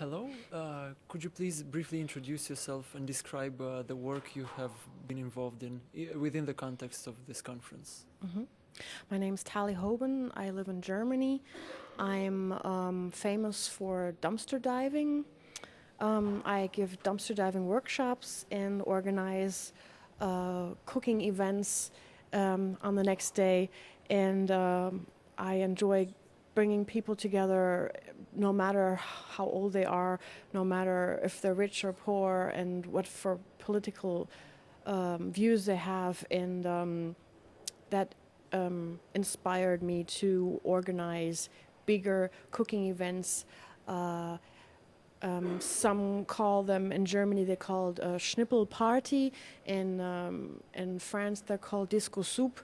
Hello. Could you please briefly introduce yourself and describe the work you have been involved in within the context of this conference? Mhm. My name's Talley Hoban. I live in Germany. I'm famous for dumpster diving. I give dumpster diving workshops and organize cooking events on the next day. And I enjoy bringing people together no matter how old they are, no matter if they're rich or poor, and what for political views they have. And that inspired me to organize bigger cooking events. Some call them, in Germany they called Schnippel Party. In France they're called Disco Soup,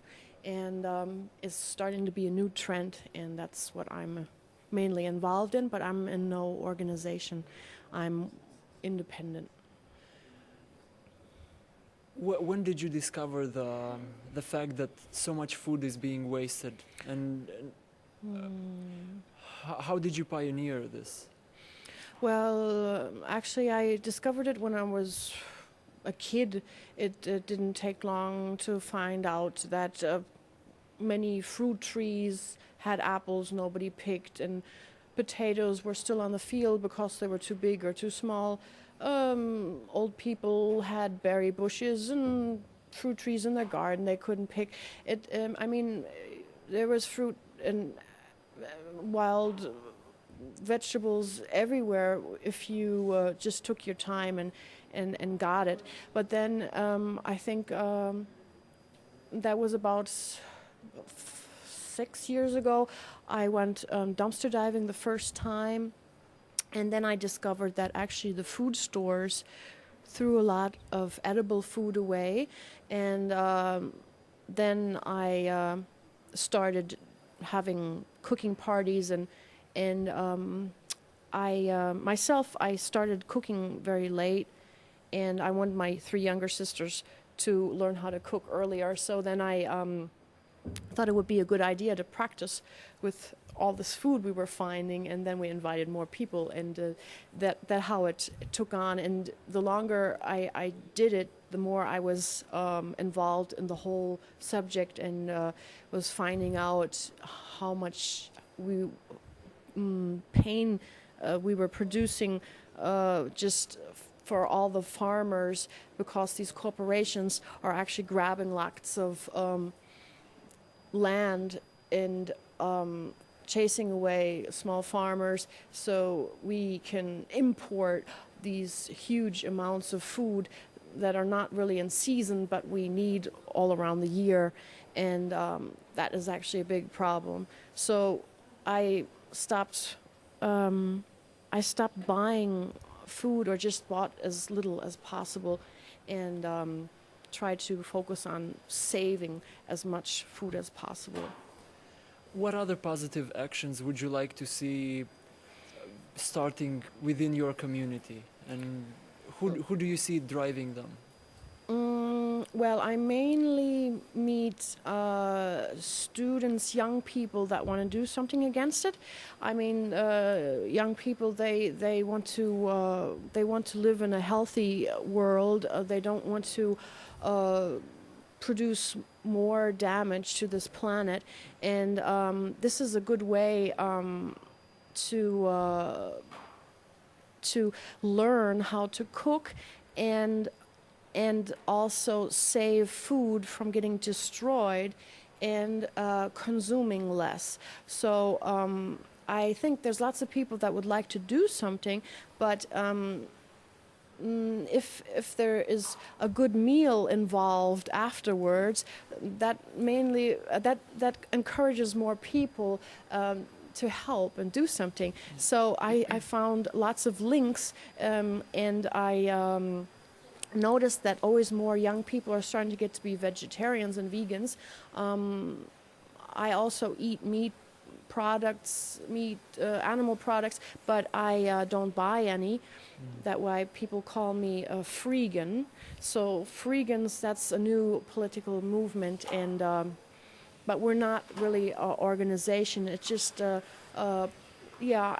and it's starting to be a new trend, and that's what I'm mainly involved in, but I'm in no organization. I'm independent. When did you discover the fact that so much food is being wasted, and how did you pioneer this? Well, actually, I discovered it when I was a kid. It didn't take long to find out that many fruit trees had apples nobody picked, and potatoes were still on the field because they were too big or too small. Old people had berry bushes and fruit trees in their garden they couldn't pick. There was fruit and wild vegetables everywhere if you just took your time and got it. But then I think that was about 6 years ago. I went dumpster diving the first time, and then I discovered that actually the food stores threw a lot of edible food away. And then I started having cooking parties, and I started cooking very late, and I wanted my 3 younger sisters to learn how to cook earlier. So then I thought it would be a good idea to practice with all this food we were finding, and then we invited more people, and that how it took on. And the longer I did it, the more I was involved in the whole subject, and was finding out how much pain we were producing just for all the farmers, because these corporations are actually grabbing lots of land and chasing away small farmers, so we can import these huge amounts of food that are not really in season, but we need all around the year, and that is actually a big problem. So I stopped buying food, or just bought as little as possible, and tried to focus on saving as much food as possible. What other positive actions would you like to see starting within your community, and who do you see driving them? Well, I mainly meet students, young people that want to do something against it. I mean, young people, they want to live in a healthy world. They don't want to produce more damage to this planet, and this is a good way to learn how to cook, and also save food from getting destroyed, and consuming less. So I think there's lots of people that would like to do something, but if there is a good meal involved afterwards, that mainly that encourages more people to help and do something. So I found lots of links, and I noticed that always more young people are starting to get to be vegetarians and vegans. I also eat animal products, but I don't buy any. That's why people call me a freegan. So freegans, that's a new political movement, and but we're not really an organization. It's just I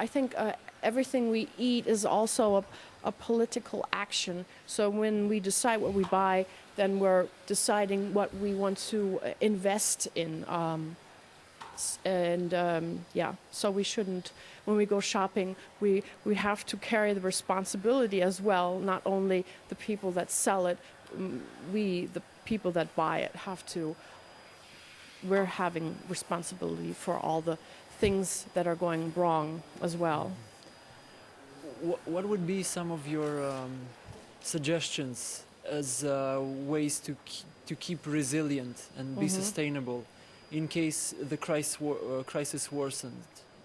think everything we eat is also a political action. So when we decide what we buy, then we're deciding what we want to invest in. Yeah, so we shouldn't, when we go shopping, we have to carry the responsibility as well, not only the people that sell it, the people that buy it, we're having responsibility for all the things that are going wrong as well. What would be some of your suggestions as ways to keep resilient and be sustainable in case the crisis worsens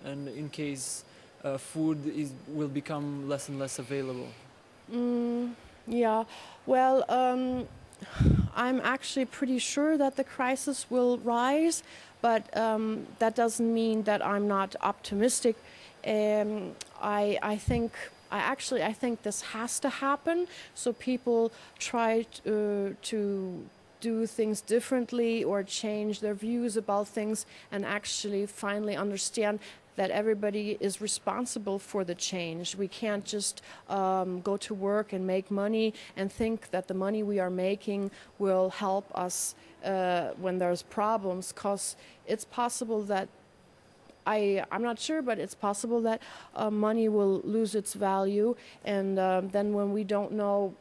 and in case food will become less and less available? Yeah, well, I'm actually pretty sure that the crisis will rise, but that doesn't mean that I'm not optimistic. I think this has to happen, so people try to do things differently or change their views about things and actually finally understand that everybody is responsible for the change. We can't just go to work and make money and think that the money we are making will help us when there's problems, because it's possible that I'm not sure, but it's possible that money will lose its value, and then when we don't know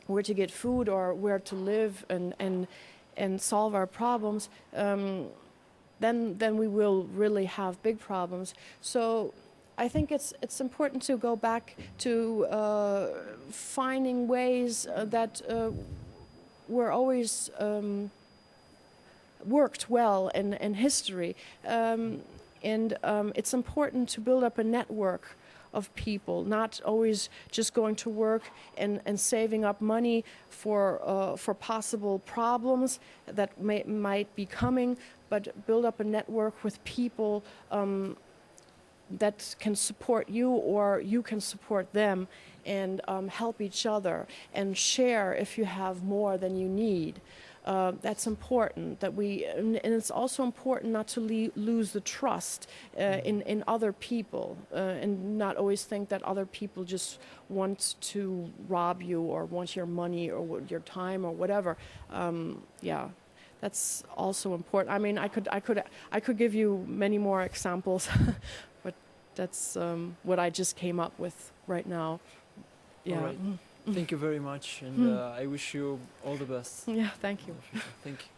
where to get food or where to live and solve our problems, then we will really have big problems. So I think it's important to go back to finding ways that were always worked well in history. It's important to build up a network of people, not always just going to work and saving up money for possible problems that might be coming, but build up a network with people that can support you or you can support them, and help each other and share if you have more than you need. That's important, and it's also important not to lose the trust in other people, and not always think that other people just want to rob you or want your money or your time or whatever. Yeah, that's also important. I mean, I could give you many more examples, but that's what I just came up with right now. Yeah. All right. Thank you very much, and I wish you all the best. Yeah, thank you. Thank you.